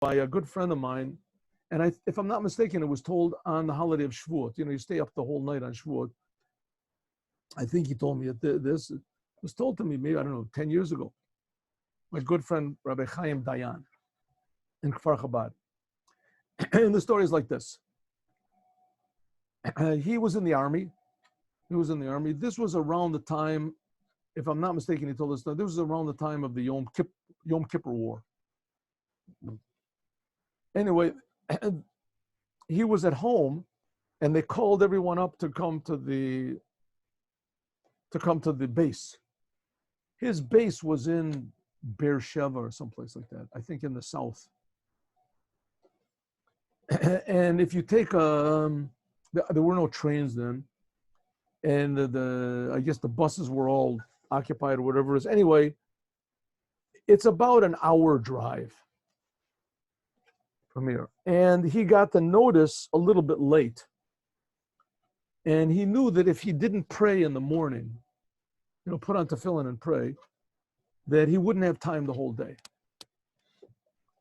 by a good friend of mine, and if I'm not mistaken, it was told on the holiday of Shavuot. You stay up the whole night on Shavuot. I think he told me this. It was told to me maybe, I don't know, 10 years ago. My good friend, Rabbi Chaim Dayan, in Kfar Chabad. And the story is like this. He was in the army. This was around the time, if I'm not mistaken, he told us that this was around the time of the Yom Kippur War. Anyway, he was at home, and they called everyone up to come to the base. His base was in Beersheba or someplace like that, I think in the south. And if you take there were no trains then, and I guess the buses were all occupied or whatever it is. Anyway, it's about an hour drive from here. And he got the notice a little bit late. And he knew that if he didn't pray in the morning, put on tefillin and pray, that he wouldn't have time the whole day.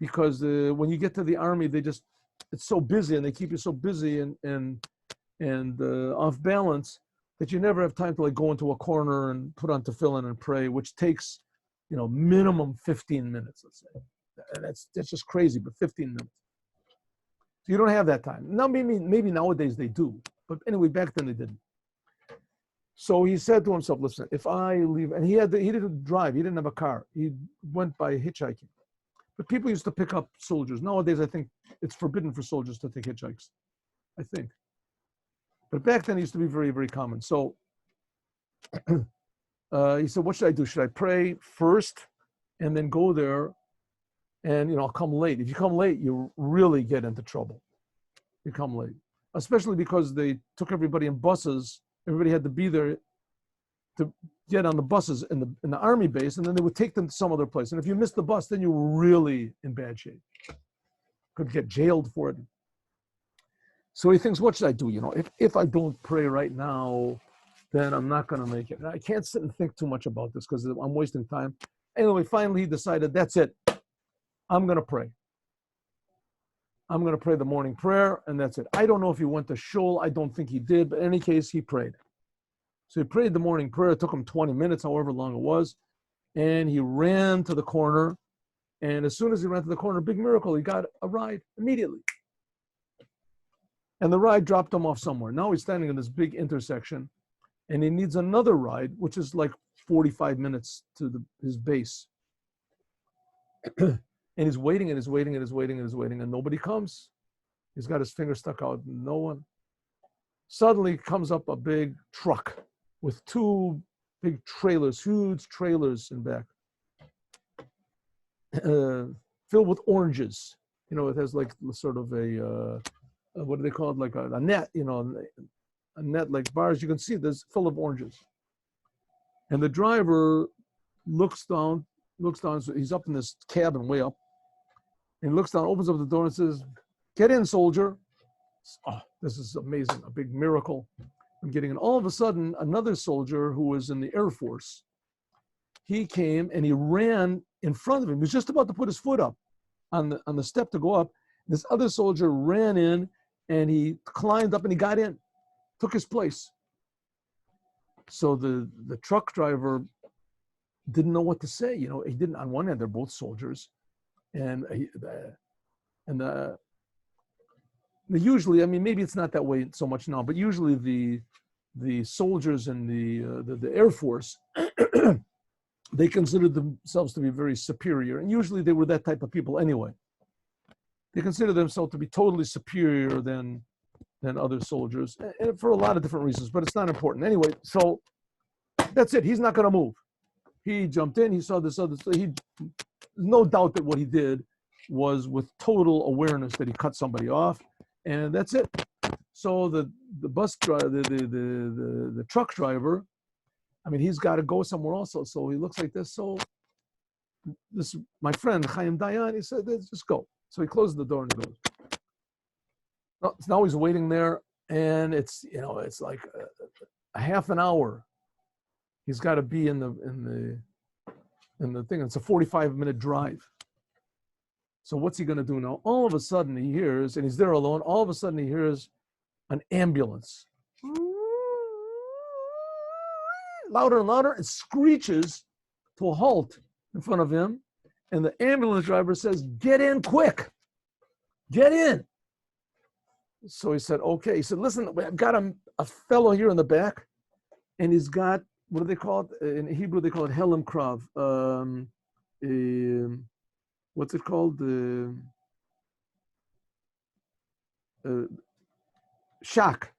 Because when you get to the army, it's so busy, and they keep you so busy and off balance that you never have time to go into a corner and put on tefillin and pray, which takes, minimum 15 minutes, let's say. And that's just crazy, but 15 minutes. So you don't have that time. Now, maybe nowadays they do. But anyway, back then they didn't. So he said to himself, listen, if I leave, and he didn't drive, he didn't have a car. He went by hitchhiking. But people used to pick up soldiers. Nowadays, I think it's forbidden for soldiers to take hitchhikes, I think. But back then, it used to be very, very common. So he said, what should I do? Should I pray first and then go there and, I'll come late? If you come late, you really get into trouble. You come late. Especially because they took everybody in buses. Everybody had to be there to get on the buses in the army base, and then they would take them to some other place. And if you missed the bus, then you were really in bad shape. Could get jailed for it. So he thinks, what should I do? If I don't pray right now, then I'm not going to make it. And I can't sit and think too much about this because I'm wasting time. Anyway, finally he decided, that's it. I'm going to pray. I'm going to pray the morning prayer, and that's it. I don't know if he went to shul. I don't think he did, but in any case, he prayed. So he prayed the morning prayer. It took him 20 minutes, however long it was, and he ran to the corner, and as soon as he ran to the corner, big miracle, he got a ride immediately. And the ride dropped him off somewhere. Now he's standing in this big intersection, and he needs another ride, which is like 45 minutes to his base. And he's waiting, and nobody comes. He's got his finger stuck out, no one. Suddenly comes up a big truck with two big trailers, huge trailers in back, filled with oranges. It has like sort of a, what do they call it? Like a net, a net like bars. You can see this full of oranges. And the driver looks down, so he's up in this cabin way up. And he looks down, opens up the door and says, get in, soldier. Oh, this is amazing, a big miracle. I'm getting in. All of a sudden, another soldier who was in the Air Force, he came and he ran in front of him. He was just about to put his foot up on the step to go up. This other soldier ran in and he climbed up and he got in, took his place. So the truck driver didn't know what to say. He didn't, on one hand, they're both soldiers. And usually, maybe it's not that way so much now, but usually the soldiers in the Air Force, they considered themselves to be very superior. And usually they were that type of people anyway. They consider themselves to be totally superior than other soldiers, and for a lot of different reasons, but it's not important. Anyway, so that's it. He's not going to move. He jumped in. He saw this other. No doubt that what he did was with total awareness that he cut somebody off, and that's it. So the bus driver, the truck driver, he's got to go somewhere also. So he looks like this. So this, my friend Chaim Dayan, he said, let's just go. So he closes the door and he goes. Now he's waiting there, and it's like a half an hour. He's got to be in the thing. It's a 45-minute drive. So what's he going to do now? All of a sudden he hears, and he's there alone, all of a sudden he hears an ambulance. Louder and louder, it screeches to a halt in front of him. And the ambulance driver says, "Get in quick, get in." So he said, okay. He said, "Listen, I've got a fellow here in the back, and he's got, what do they call it? In Hebrew, they call it Helam Krav. What's it called? Shock.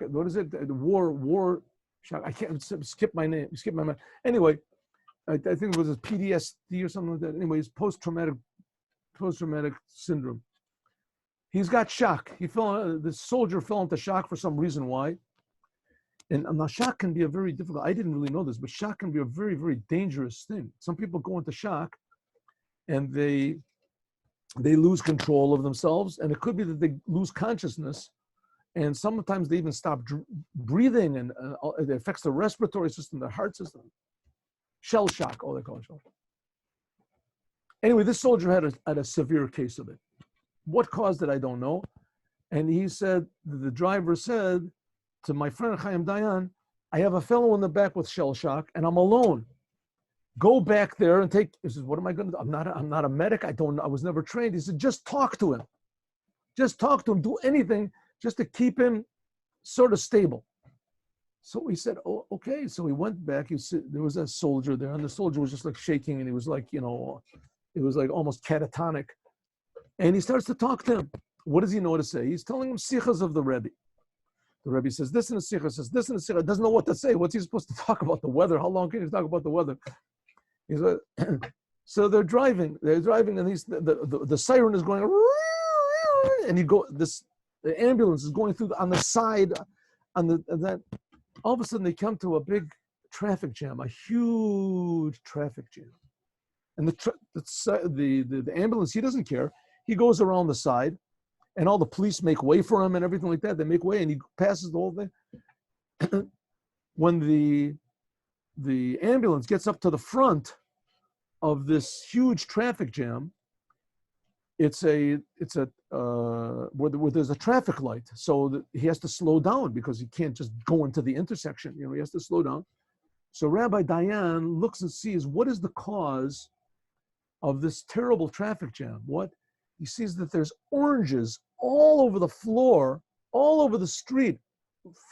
What is it? The war shock. I can't skip my name. Skip my mind. Anyway, I think it was a PTSD or something like that. Anyways, post-traumatic syndrome. He's got shock. The soldier fell into shock for some reason. Why? And now shock can be a very difficult, I didn't really know this, but shock can be a very, very dangerous thing. Some people go into shock and they lose control of themselves, and it could be that they lose consciousness, and sometimes they even stop breathing, and it affects the respiratory system, the heart system. Shell shock, they call it shell shock. Anyway, this soldier had a severe case of it. What caused it, I don't know. And he said, the driver said to my friend Chaim Dayan, "I have a fellow in the back with shell shock, and I'm alone. Go back there and take." He says, "What am I going to do? I'm not a medic. I was never trained." He said, "Just talk to him. Just talk to him. Do anything just to keep him sort of stable." So he said, "Oh, okay." So he went back. There was a soldier there, and the soldier was just like shaking, and he was like, it was like almost catatonic. And he starts to talk to him. What does he know to say? He's telling him sichas of the Rebbe. The Rebbe says this in a sicha, says this in a sicha. Doesn't know what to say. What's he supposed to talk about? The weather? How long can he talk about the weather? He said, so they're driving, and the siren is going, and the ambulance is going through on the side, that. All of a sudden they come to a big traffic jam, a huge traffic jam, and the ambulance, he doesn't care. He goes around the side, and all the police make way for him and everything like that. They make way, and he passes the whole thing. When the ambulance gets up to the front of this huge traffic jam, where there's a traffic light, so that he has to slow down because he can't just go into the intersection. He has to slow down. So Rabbi Dayan looks and sees what is the cause of this terrible traffic jam. What he sees, that there's oranges all over the floor, all over the street,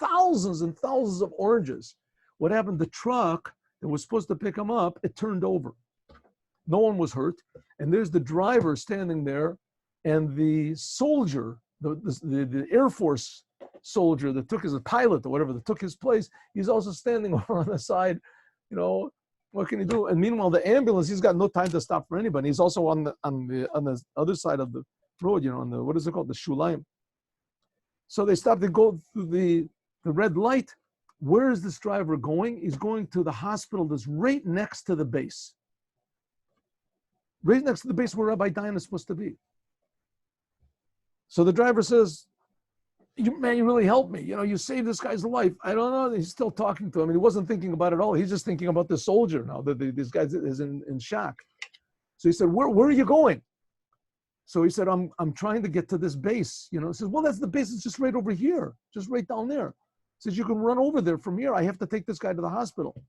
thousands and thousands of oranges. What happened? The truck that was supposed to pick him up, it turned over. No one was hurt. And there's the driver standing there, and the soldier, the Air Force soldier that took his pilot or whatever, that took his place, he's also standing over on the side. What can he do? And meanwhile, the ambulance, he's got no time to stop for anybody. He's also on the other side of the road, on the, what is it called? The Shulaim. So they stop, they go through the red light. Where is this driver going? He's going to the hospital that's right next to the base. Right next to the base where Rabbi Dayan is supposed to be. So the driver says, you really helped me. You saved this guy's life. I don't know. He's still talking to him. And he wasn't thinking about it at all. He's just thinking about the soldier now. This guy is in shock. So he said, where are you going? So he said, I'm trying to get to this base. He says, well, that's the base. It's just right over here. Just right down there. He says, you can run over there from here. I have to take this guy to the hospital.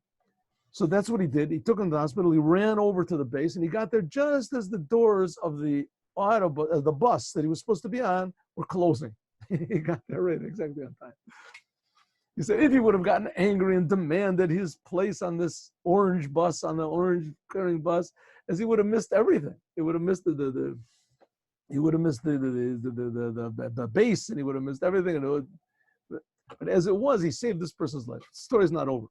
So that's what he did. He took him to the hospital. He ran over to the base, and he got there just as the doors of the bus that he was supposed to be on were closing. He got there right exactly on time. He said if he would have gotten angry and demanded his place on this orange bus, on the orange carrying bus, as he would have missed everything. He would have missed the base, and he would have missed everything. But as it was, he saved this person's life. The story's not over.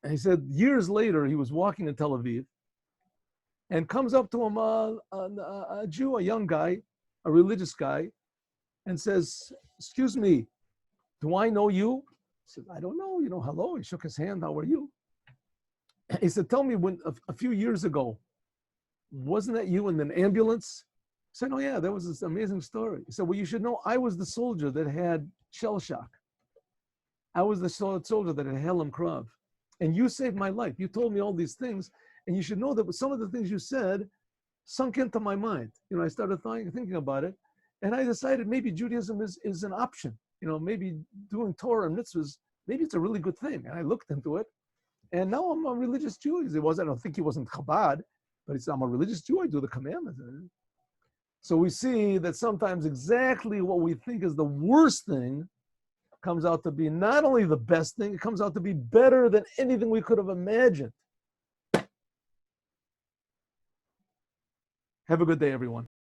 And he said years later, he was walking in Tel Aviv, and comes up to him a Jew, a young guy, a religious guy, and says, excuse me, do I know you? He said, I don't know. Hello. He shook his hand. How are you? He said, tell me, when a few years ago, wasn't that you in an ambulance? He said, oh yeah, that was this amazing story. He said, well, you should know, I was the soldier that had shell shock. I was the soldier that had Helam Krav. And you saved my life. You told me all these things. And you should know that with some of the things you said, sunk into my mind. I started thinking about it, and I decided maybe Judaism is an option. Maybe doing Torah and mitzvahs, maybe it's a really good thing. And I looked into it, and now I'm a religious Jew. I don't think he wasn't Chabad, but I'm a religious Jew. I do the commandments. So we see that sometimes exactly what we think is the worst thing comes out to be not only the best thing, it comes out to be better than anything we could have imagined. Have a good day, everyone.